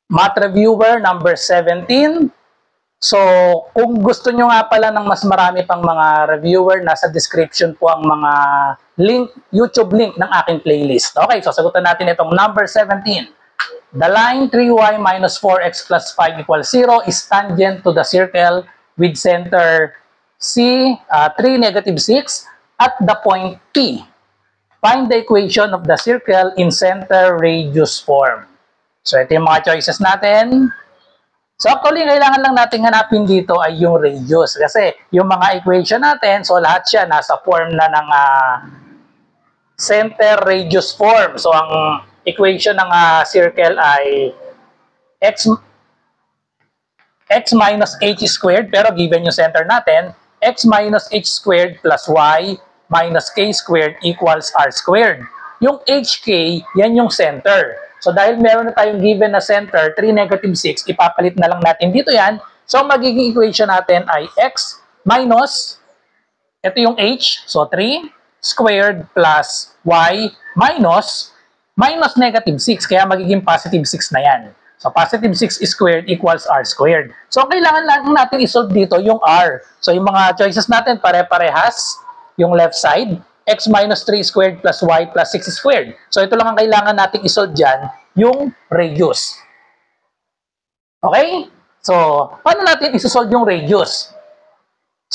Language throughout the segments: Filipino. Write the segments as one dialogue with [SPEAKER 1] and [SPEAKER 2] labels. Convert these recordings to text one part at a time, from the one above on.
[SPEAKER 1] Math Reviewer number 17. So, kung gusto nyo nga pala ng mas marami pang mga reviewer, nasa description po ang mga link, YouTube link ng aking playlist. Okay, so sagutan natin itong number 17. The line 3y minus 4x plus 5 equals 0 is tangent to the circle with center C, 3, negative 6 at the point P. Find the equation of the circle in center radius form. So, ito yung mga choices natin. So, actually, kailangan lang natin hanapin dito ay yung radius. Kasi, yung mga equation natin, so lahat siya nasa form na ng center radius form. So, ang equation ng circle ay x minus h squared, pero given yung center natin, x minus h squared plus y minus k squared equals r squared. Yung hk, yan yung center. So, dahil meron na tayong given na center, 3, negative 6, ipapalit na lang natin dito yan. So, magiging equation natin ay x minus, ito yung h, so 3 squared plus y minus negative 6, kaya magiging positive 6 na yan. So, positive 6 squared equals r squared. So, kailangan lang natin isolve dito yung r. So, yung mga choices natin, pare-parehas yung left side. X minus 3 squared plus y plus 6 squared. So, ito lang ang kailangan natin isolve dyan, yung radius. Okay? So, paano natin isosolve yung radius?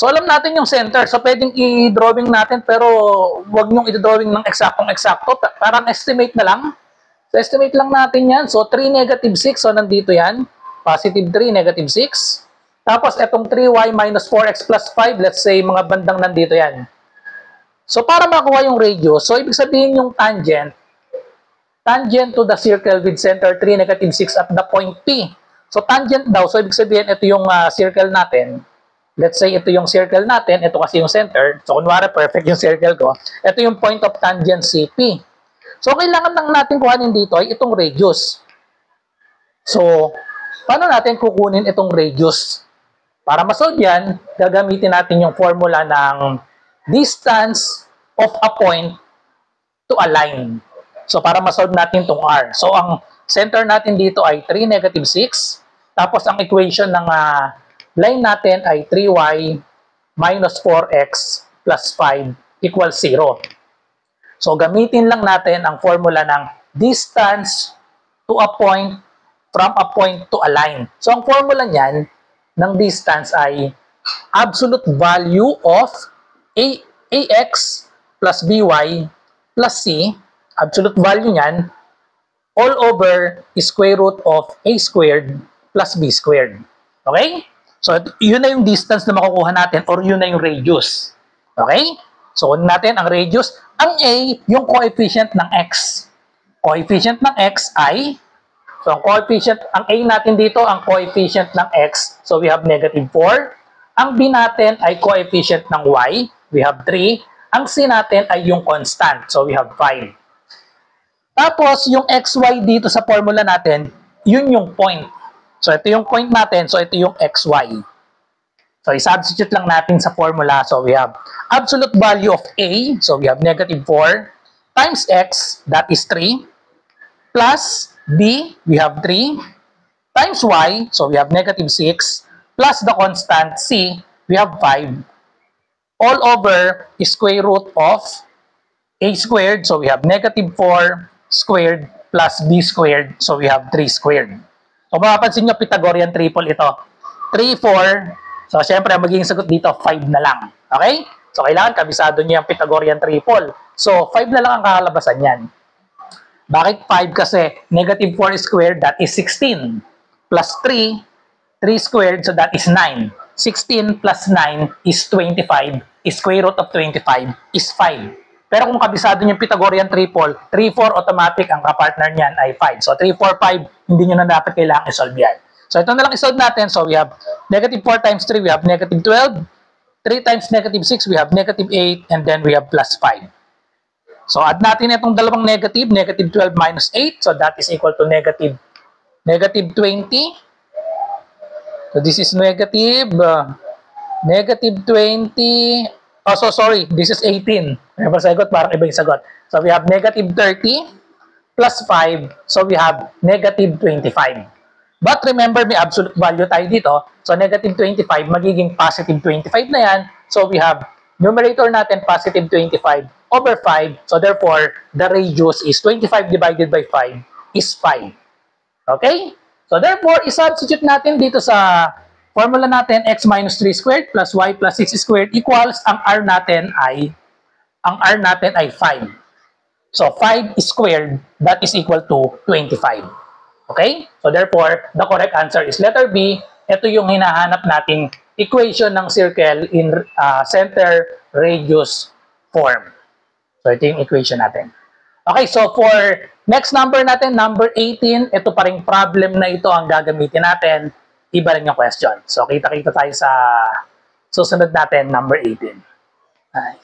[SPEAKER 1] So, alam natin yung center. So, pwedeng i-drawing natin, pero huwag nyong i-drawing ng eksaktong-eksakto. Parang estimate na lang. So, estimate lang natin yan. So, 3, negative 6. So, nandito yan. Positive 3, negative 6. Tapos, itong 3y minus 4x plus 5, let's say, mga bandang nandito yan. So, para makuha yung radius, so, ibig sabihin yung tangent to the circle with center 3, negative 6 at the point P. So, tangent daw, so, ibig sabihin, ito yung circle natin. Let's say, ito yung circle natin, ito kasi yung center. So, kunwari, perfect yung circle ko. Ito yung point of tangency P. So, kailangan lang natin kuhanin dito ay itong radius. So, paano natin kukunin itong radius? Para masolve yan, gagamitin natin yung formula ng distance of a point to a line. So, para masolve natin itong R. So, ang center natin dito ay 3, negative 6. Tapos, ang equation ng line natin ay 3y minus 4x plus 5 equals 0. So, gamitin lang natin ang formula ng distance to a point from a point to a line. So, ang formula niyan ng distance ay absolute value of ax plus by plus c, absolute value niyan, all over square root of a squared plus b squared. Okay? So, yun na yung distance na makukuha natin or yun na yung radius. Okay? So, kunin natin ang radius. Ang a, yung coefficient ng x. Coefficient ng x ay, so, ang coefficient, ang a natin dito, ang coefficient ng x, so we have negative 4. Ang b natin ay coefficient ng y, we have 3. Ang c natin ay yung constant, so we have 5. Tapos, yung xy dito sa formula natin, yun yung point. So, ito yung point natin, so ito yung xy. So, i-substitute lang natin sa formula, so we have absolute value of a, so we have negative 4, times x, that is 3, plus b, we have 3, times y, so we have negative 6, plus the constant c, we have 5, all over square root of a squared, so we have negative 4 squared plus b squared, so we have 3 squared. So, mapapansin nyo, Pythagorean triple ito. 3, 4, so syempre, magiging sagot dito, 5 na lang. Okay? So, kailangan kabisado nyo yung Pythagorean triple. So, 5 na lang ang kakalabasan yan. Bakit 5? Kasi negative 4 squared, that is 16. Plus 3, 3 squared, so that is 9. 16 plus 9 is 25. Square root of 25 is 5. Pero kung kabisado yung Pythagorean triple, 3, 4 automatic, ang kapartner niyan ay 5. So, 3, 4, 5, hindi nyo na dapat kailangan isolve yan. So, ito na lang isolve natin. So, we have negative 4 times 3, we have negative 12. 3 times negative 6, we have negative 8. And then, we have plus 5. So, add natin itong dalawang negative. Negative 12 minus 8. So, that is equal to negative 20. So, this is negative 20. Oh, so sorry. This is 18. May sagot, parang iba yung sagot. So, we have negative 30 plus 5. So, we have negative 25. But remember, may absolute value tayo dito. So, negative 25, magiging positive 25 na yan. So, we have numerator natin, positive 25 over 5. So, therefore, the radius is 25 divided by 5 is 5. Okay? So, therefore, isubstitute natin dito sa formula natin, x minus 3 squared plus y plus 6 squared equals, ang r natin ay 5. So, 5 squared, that is equal to 25. Okay? So, therefore, the correct answer is letter B. Ito yung hinahanap nating equation ng circle in center, radius, form. So, ito yung equation natin. Okay, so for next number natin, number 18, ito pa ring problem na ito ang gagamitin natin. Iba lang yung question. So, kita-kita tayo sa susunod natin, number 18. Ay.